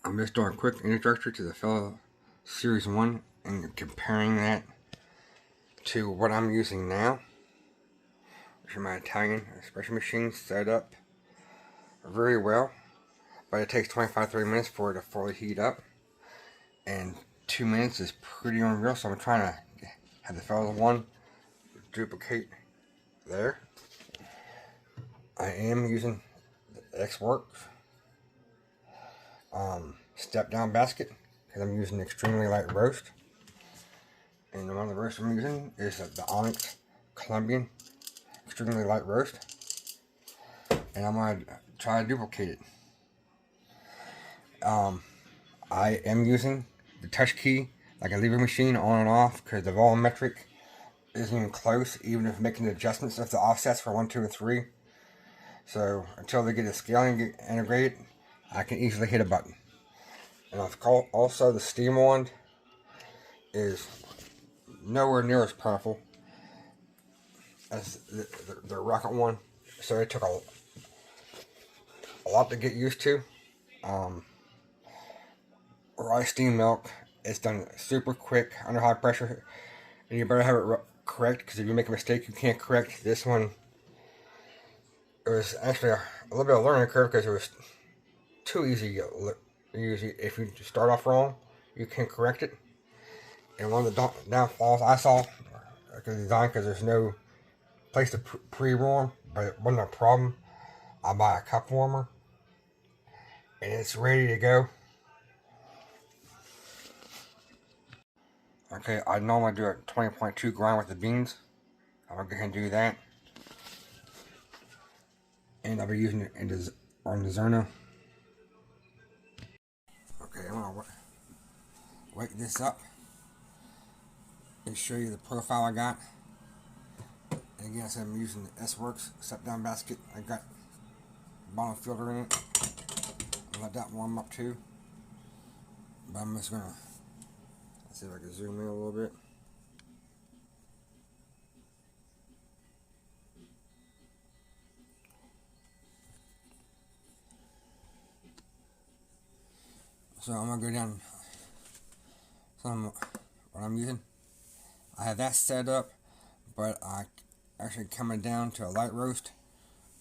I'm just doing a quick introduction to the Fellow Series 1 and comparing that to what I'm using now, which is my Italian espresso machine set up very well, but it takes 25-30 minutes for it to fully heat up, and 2 minutes is pretty unreal, so I'm trying to have the Fellow 1 duplicate there. I am using the X-Works step down basket because I'm using extremely light roast, and one of the roasts I'm using is the Onyx Colombian extremely light roast, and I'm going to try to duplicate it. I am using the touch key like a lever machine on and off because the volumetric isn't even close, even if making the adjustments of the offsets for 1, 2, and 3. So until they get the scaling integrated, I can easily hit a button. And also the steam wand is nowhere near as powerful as the rocket one, so it took a lot to get used to. Rye steam milk, it's done super quick under high pressure, and you better have it correct, because if you make a mistake you can't correct. This one, it was actually a little bit of a learning curve because it was too easy. Usually if you start off wrong, you can't correct it. And one of the downfalls I saw the design, because there's no place to pre-warm, but it wasn't a problem. I buy a cup warmer and it's ready to go. Okay, I normally do a 20.2 grind with the beans. I'm going to go ahead and do that. And I'll be using it on the Zerno. Okay, I'm going to wake this up and show you the profile I got. And again, I'm using the S-Works step down basket. I got bottom filter in it. I'll let that warm up too. But I'm just going to see if I can zoom in a little bit. So I'm going to go down what I'm using. I have that set up, but I actually coming down to a light roast,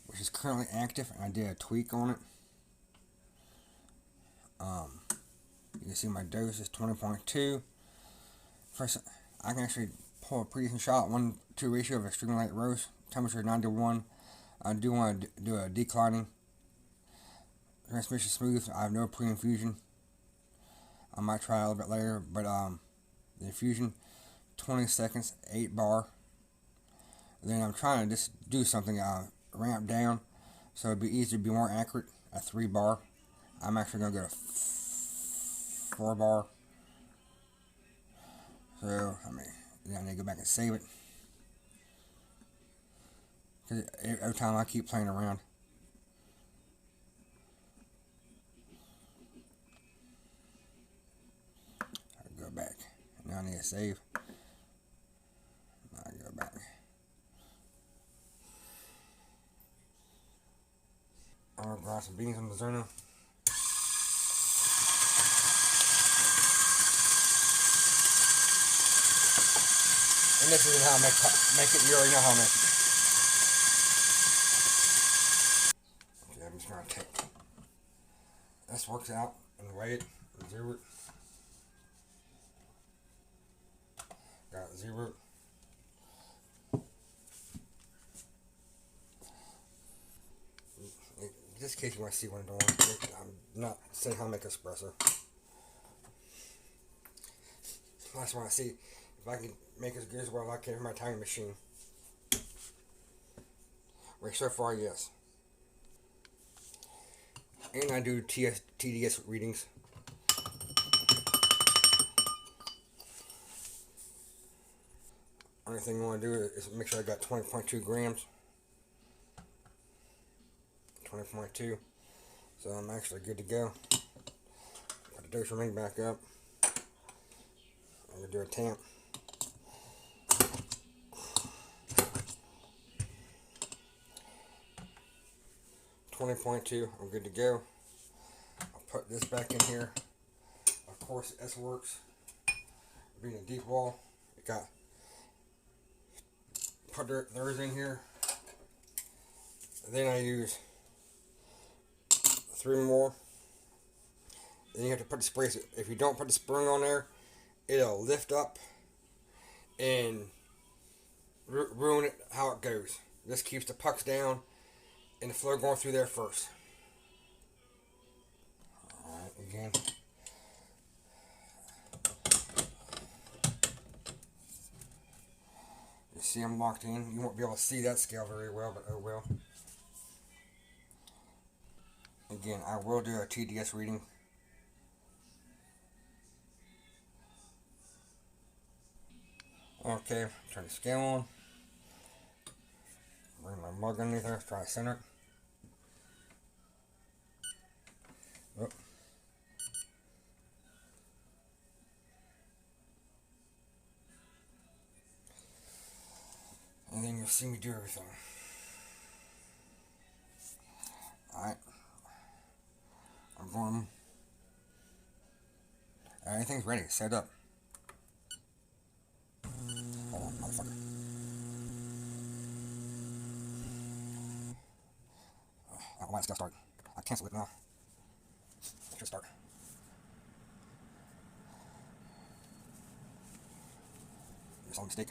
which is currently active, and I did a tweak on it. You can see my dose is 20.2. First, I can actually pull a pretty decent shot, 1-2 ratio of extremely light roast, temperature 9 to 1. I do want to do a declining. Transmission smooth. I have no pre-infusion. I might try a little bit later, but the infusion 20 seconds, 8 bar. Then I'm trying to just do something ramp down, so it'd be easier to be more accurate at 3 bar. I'm actually gonna go to 4 bar. So I need to go back and save it, because every time I keep playing around. I go back. Now I need to save. I go back. I'm gonna grab some beans on the Zerno. And this isn't how I make it. You already know how I make it. Okay, I'm just gonna take this, works out, and weigh it, and zero it. Got it zeroed. Just in case you want to see what I'm doing, I'm not saying how to make espresso. I just want to see if I can make as good as what I can in my Italian machine. Which so far, yes. And I do TDS readings. Only thing I want to do is make sure I got 20.2 grams. 20.2. So I'm actually good to go. Put the dosing ring back up. I'm going to do a tamp. 20.2, I'm good to go. I'll put this back in here. Of course, S works. Being a deep wall, it got put theirs in here. And then I use 3 more. Then you have to put the sprays. If you don't put the spring on there, it'll lift up and ruin it how it goes. This keeps the pucks down and the flow going through there first. Alright, again. You see I'm locked in. You won't be able to see that scale very well, but oh well. Again, I will do a TDS reading. Okay, turn the scale on. Bring my mug underneath there, try to center it. Oh. And then you'll see me do everything. Alright. I'm going. Everything's ready, set up. Hold on, motherfucker. I don't want to start. I cancel it now. Let's just start. It's a mistake.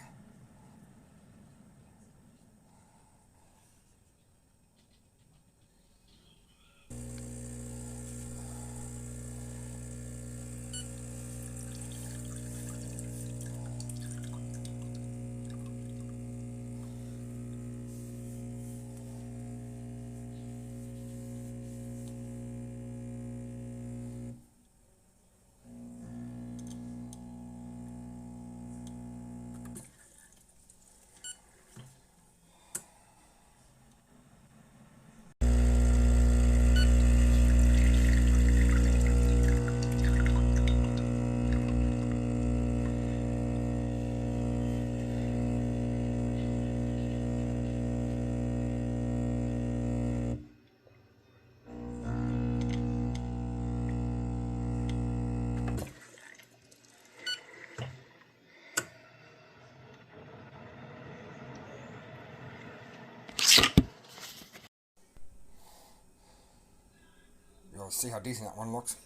You'll see how decent that one looks.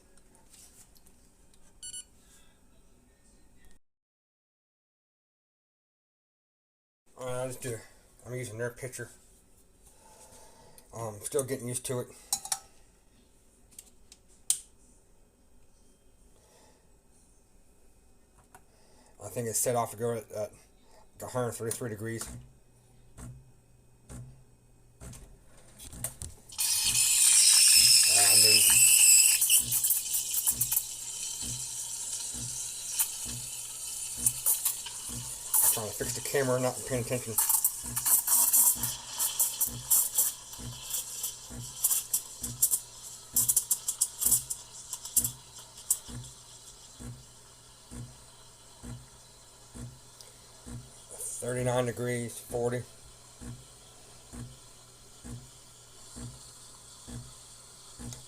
I'm using their picture. Still getting used to it. I think it's set off to go at 133 degrees. Trying to fix the camera, not paying attention. $39 degrees, 40.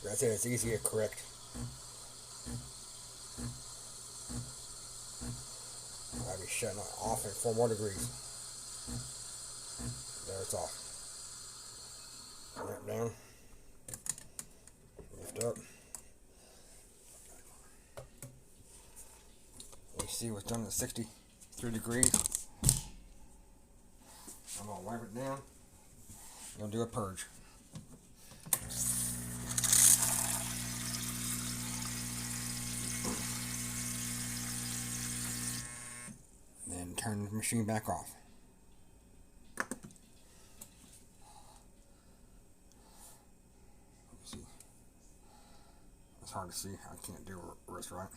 That's it, it's easy to correct. I'll be shutting it off in 4 more degrees. There, it's off. Ramp down. Lift up. You see what's done at 63 degrees. I'm going to wipe it down. I'm going to do a purge. Then turn the machine back off. Let's see. It's hard to see. I can't do this right.